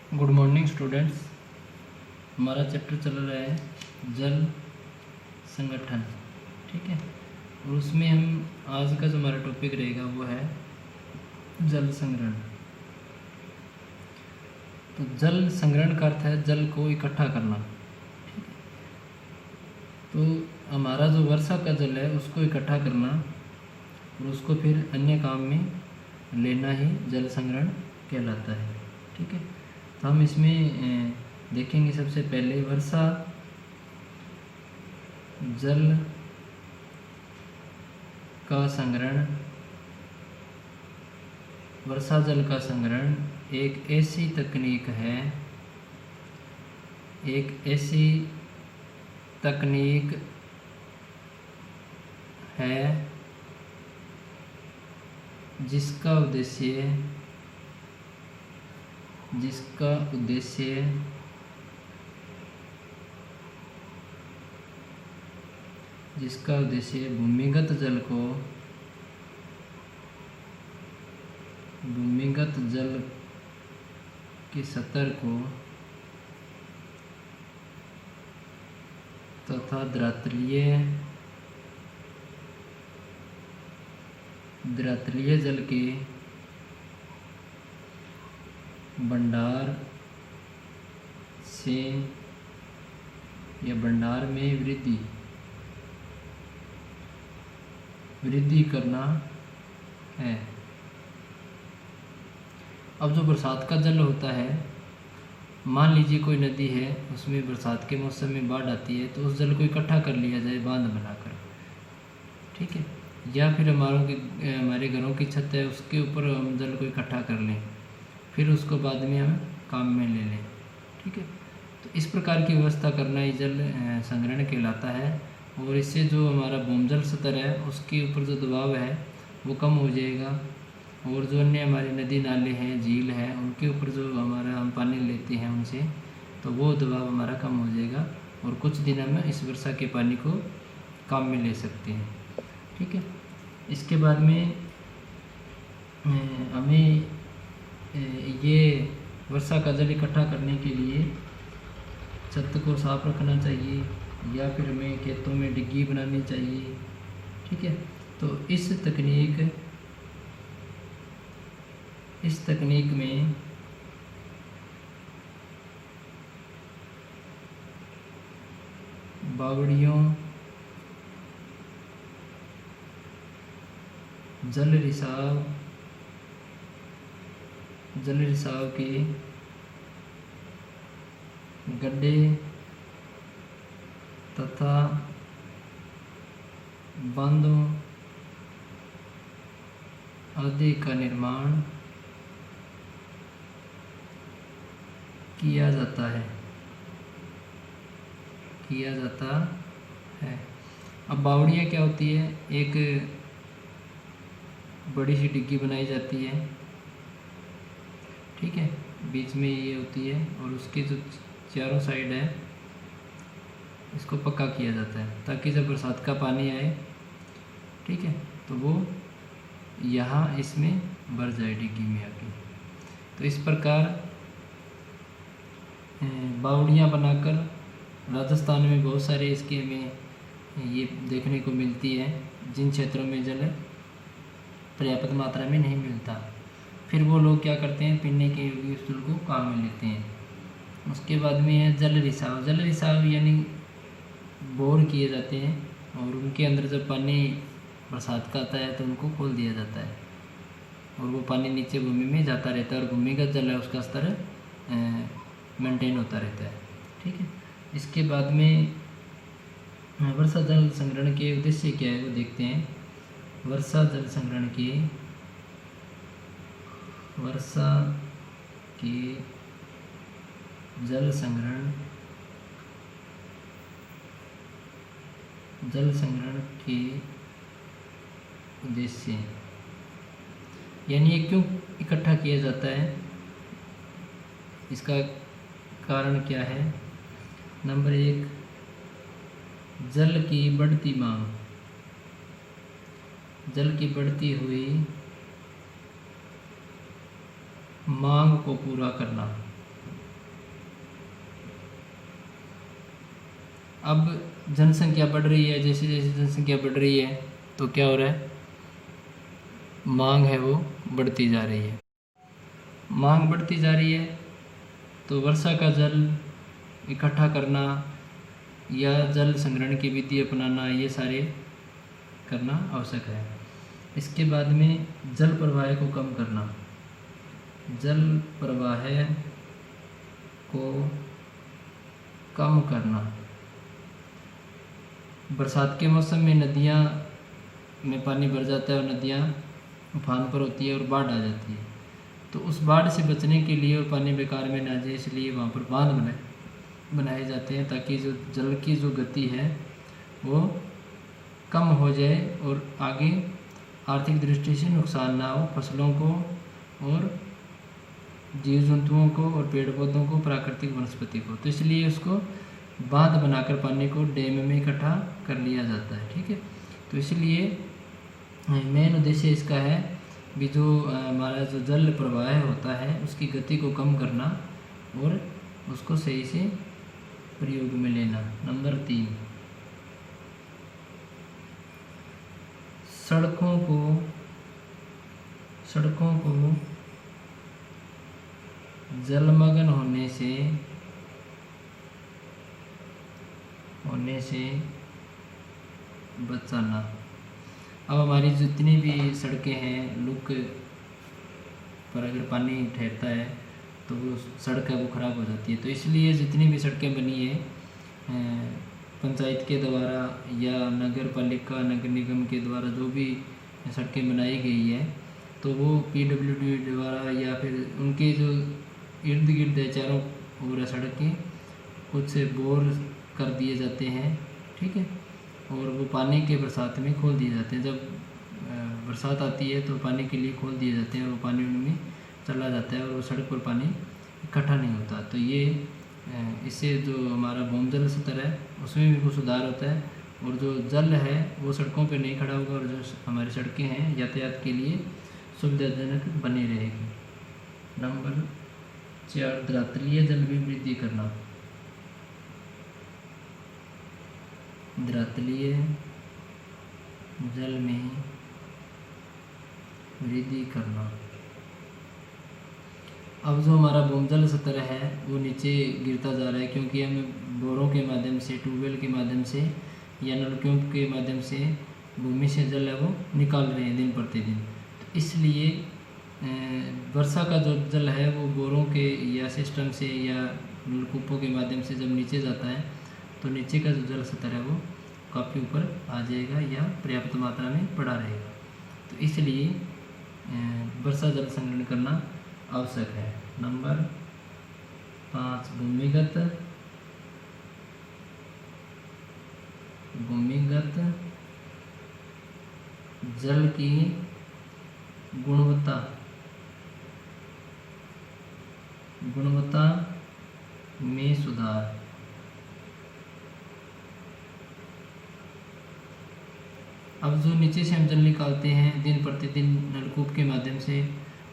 Good morning students. हमारा chapter चल रहा है जल संगठन, ठीक है। और उसमें हम आज का जो हमारा टॉपिक रहेगा वो है जल संग्रहण। तो जल संग्रहण का अर्थ है जल को इकट्ठा करना, ठीक है। तो हमारा जो वर्षा का जल है उसको इकट्ठा करना और उसको फिर अन्य काम में लेना ही जल संग्रहण कहलाता है, ठीक है। तो हम इसमें देखेंगे सबसे पहले वर्षा जल का संग्रहण। वर्षा जल का संग्रहण एक ऐसी तकनीक है, एक ऐसी तकनीक है जिसका उद्देश्य भूमिगत जल के स्तर को तथा द्रातलीय जल के भंडार से या भंडार में वृद्धि करना है। अब जो बरसात का जल होता है, मान लीजिए कोई नदी है, उसमें बरसात के मौसम में बाढ़ आती है, तो उस जल को इकट्ठा कर लिया जाए बांध बनाकर, ठीक है। या फिर हमारे घरों की छत है, उसके ऊपर हम जल को इकट्ठा कर लें, फिर उसको बाद में हम काम में ले लें, ठीक है। तो इस प्रकार की व्यवस्था करना ही जल संग्रहण कहलाता है। और इससे जो हमारा भूजल स्तर है उसके ऊपर जो दबाव है वो कम हो जाएगा, और जो अन्य हमारे नदी नाले हैं, झील है, उनके ऊपर जो हमारा हम पानी लेते हैं उनसे, तो वो दबाव हमारा कम हो जाएगा और कुछ दिन हम इस वर्षा के पानी को काम में ले सकते हैं, ठीक है। इसके बाद में हमें ये वर्षा का जल इकट्ठा करने के लिए छत को साफ रखना चाहिए, या फिर हमें खेतों में डिग्गी बनानी चाहिए, ठीक है। तो इस तकनीक में बावड़ियों, जल रिसाव के गड्ढे तथा बांधों आदि का निर्माण किया जाता है। अब बावड़ियाँ क्या होती है? एक बड़ी सी डिग्गी बनाई जाती है, ठीक है, बीच में ये होती है, और उसके जो चारों साइड है इसको पक्का किया जाता है ताकि जब बरसात का पानी आए, ठीक है, तो वो यहाँ इसमें भर जाए डिग्गी में आके। तो इस प्रकार बावड़ियाँ बनाकर राजस्थान में बहुत सारे इसके हमें ये देखने को मिलती है, जिन क्षेत्रों में जल पर्याप्त मात्रा में नहीं मिलता, फिर वो लोग क्या करते हैं, पीने के योग्य उस जल को काम में लेते हैं। उसके बाद में है जल रिसाव यानी बोर किए जाते हैं, और उनके अंदर जब पानी बरसात का आता है तो उनको खोल दिया जाता है, और वो पानी नीचे भूमि में जाता रहता है, और भूमिगत जल है उसका स्तर मेंटेन होता रहता है, ठीक है। इसके बाद में वर्षा जल संग्रहण के उद्देश्य क्या है वो देखते हैं। वर्षा के जल संग्रहण के उद्देश्य, यानी ये क्यों इकट्ठा किया जाता है, इसका कारण क्या है। नंबर 1, जल की बढ़ती मांग, जल की बढ़ती हुई मांग को पूरा करना, अब जनसंख्या बढ़ रही है, जैसे जैसे जनसंख्या बढ़ रही है तो क्या हो रहा है, मांग है वो बढ़ती जा रही है। मांग बढ़ती जा रही है तो वर्षा का जल इकट्ठा करना या जल संग्रहण की विधि अपनाना, ये सारे करना आवश्यक है। इसके बाद में जल प्रवाह को कम करना। जल प्रवाह को कम करना। बरसात के मौसम में नदियाँ में पानी भर जाता है और नदियाँ उफान पर होती है और बाढ़ आ जाती है। तो उस बाढ़ से बचने के लिए और पानी बेकार में ना जाए, इसलिए वहाँ पर बांध बनाए जाते हैं, ताकि जो जल की जो गति है वो कम हो जाए और आगे आर्थिक दृष्टि से नुकसान ना हो फसलों को और जीव जंतुओं को और पेड़ पौधों को, प्राकृतिक वनस्पति को। तो इसलिए उसको बांध बनाकर पानी को डैम में इकट्ठा कर लिया जाता है। ठीक है, तो इसलिए मेन उद्देश्य इसका है भी जो हमारा जो जल प्रवाह होता है उसकी गति को कम करना और उसको सही से प्रयोग में लेना। नंबर 3, सड़कों को जलमग्न होने से बचाना। अब हमारी जितनी भी सड़कें हैं, लुक पर अगर पानी ठहरता है तो वो सड़क है वो ख़राब हो जाती है। तो इसलिए जितनी भी सड़कें बनी है पंचायत के द्वारा या नगर पालिका, नगर निगम के द्वारा जो भी सड़कें बनाई गई है, तो वो PWD द्वारा या फिर उनके जो इर्द गिर्द है चारों ओर सड़कें कुछ बोर कर दिए जाते हैं। ठीक है, और वो पानी के बरसात में खोल दिए जाते हैं। जब बरसात आती है तो पानी के लिए खोल दिए जाते हैं और वो पानी उनमें चला जाता है और वो सड़क पर पानी इकट्ठा नहीं होता। तो ये इससे जो हमारा भूजल स्तर है उसमें भी कुछ सुधार होता है और जो जल है वो सड़कों पे नहीं खड़ा होगा और जो हमारी सड़कें हैं यातायात के लिए सुविधाजनक बनी रहेगी। नंबर 4, धरातलीय जल में वृद्धि करना। धरातलीय जल में वृद्धि करना। अब जो हमारा भूजल स्तर है वो नीचे गिरता जा रहा है, क्योंकि हम बोरों के माध्यम से, ट्यूबवेल के माध्यम से या नलकूपों के माध्यम से भूमि से जल है वो निकाल रहे हैं दिन प्रतिदिन। तो इसलिए वर्षा का जो जल है वो बोरों के या सिस्टम से या नलकूपों के माध्यम से जब नीचे जाता है तो नीचे का जो जल स्तर है वो काफ़ी ऊपर आ जाएगा या पर्याप्त मात्रा में पड़ा रहेगा। तो इसलिए वर्षा जल संग्रहण करना आवश्यक है। नंबर 5, भूमिगत जल की गुणवत्ता में सुधार। अब जो नीचे से हम जल निकालते हैं दिन प्रतिदिन नलकूप के माध्यम से,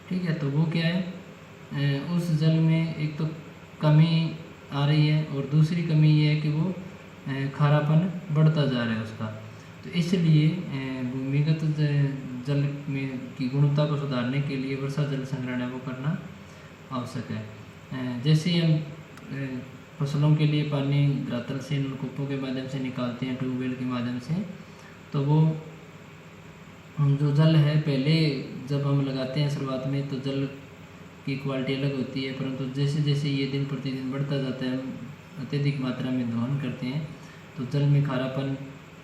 ठीक है, तो वो क्या है, उस जल में एक तो कमी आ रही है और दूसरी कमी ये है कि वो खारापन बढ़ता जा रहा है उसका। तो इसलिए भूमिगत जल में की गुणवत्ता को सुधारने के लिए वर्षा जल संग्रहण है वो करना आवश्यक है। जैसे हम फसलों के लिए पानी धरातल से नलकूपों के माध्यम से निकालते हैं, ट्यूबवेल के माध्यम से, तो वो जो जल है पहले जब हम लगाते हैं शुरुआत में तो जल की क्वालिटी अलग होती है, परंतु जैसे जैसे ये दिन प्रतिदिन बढ़ता जाता है, अत्यधिक मात्रा में दोहन करते हैं तो जल में खारापन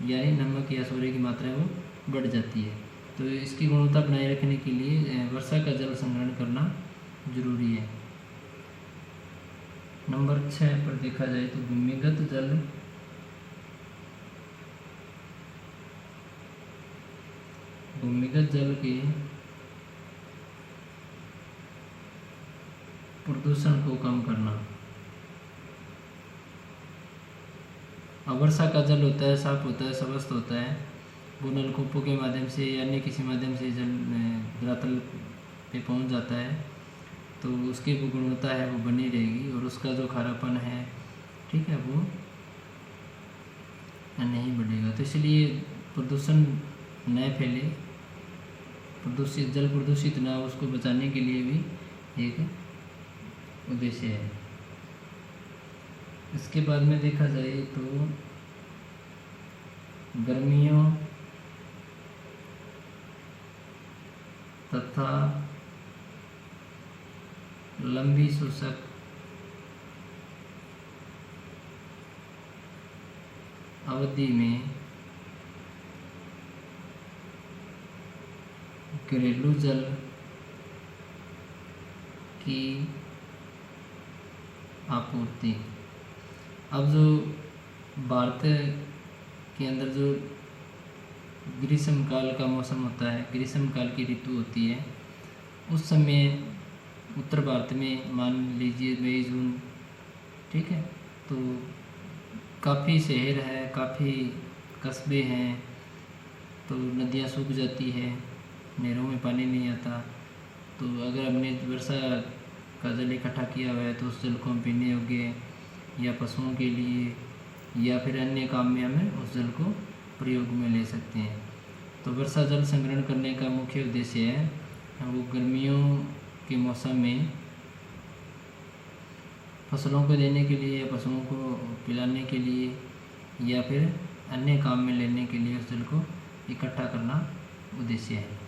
यानी नमक या सोरे की मात्रा वो बढ़ जाती है। तो इसकी गुणवत्ता बनाए रखने के लिए वर्षा का जल संग्रहण करना जरूरी है। नंबर 6 पर देखा जाए तो भूमिगत जल के प्रदूषण को कम करना। अब वर्षा का जल होता है, साफ होता है, स्वस्थ होता है, वो नलकूपों के माध्यम से या अन्य किसी माध्यम से जल धरातल पे पहुंच जाता है, तो उसकी जो गुणवत्ता है वो बनी रहेगी और उसका जो खारापन है, ठीक है, वो नहीं बढ़ेगा। तो इसलिए प्रदूषण न फैले, प्रदूषित जल प्रदूषित ना हो, उसको बचाने के लिए भी एक उद्देश्य है। इसके बाद में देखा जाए तो गर्मियों तथा लंबी शुष्क अवधि में घरेलू जल की आपूर्ति। अब जो भारत के अंदर जो ग्रीष्म काल का मौसम होता है, ग्रीष्म काल की ऋतु होती है, उस समय उत्तर भारत में मान लीजिए मई जून, ठीक है, तो काफ़ी शहर है, काफ़ी कस्बे हैं, तो नदियाँ सूख जाती है, नहरों में पानी नहीं आता। तो अगर हमने वर्षा का जल इकट्ठा किया हुआ है तो उस जल को हम पीने योग्य या पशुओं के लिए या फिर अन्य काम में हमें उस जल को प्रयोग में ले सकते हैं। तो वर्षा जल संग्रहण करने का मुख्य उद्देश्य है वो गर्मियों के मौसम में फसलों को देने के लिए या पशुओं को पिलाने के लिए या फिर अन्य काम में लेने के लिए उस जल को इकट्ठा करना उद्देश्य है।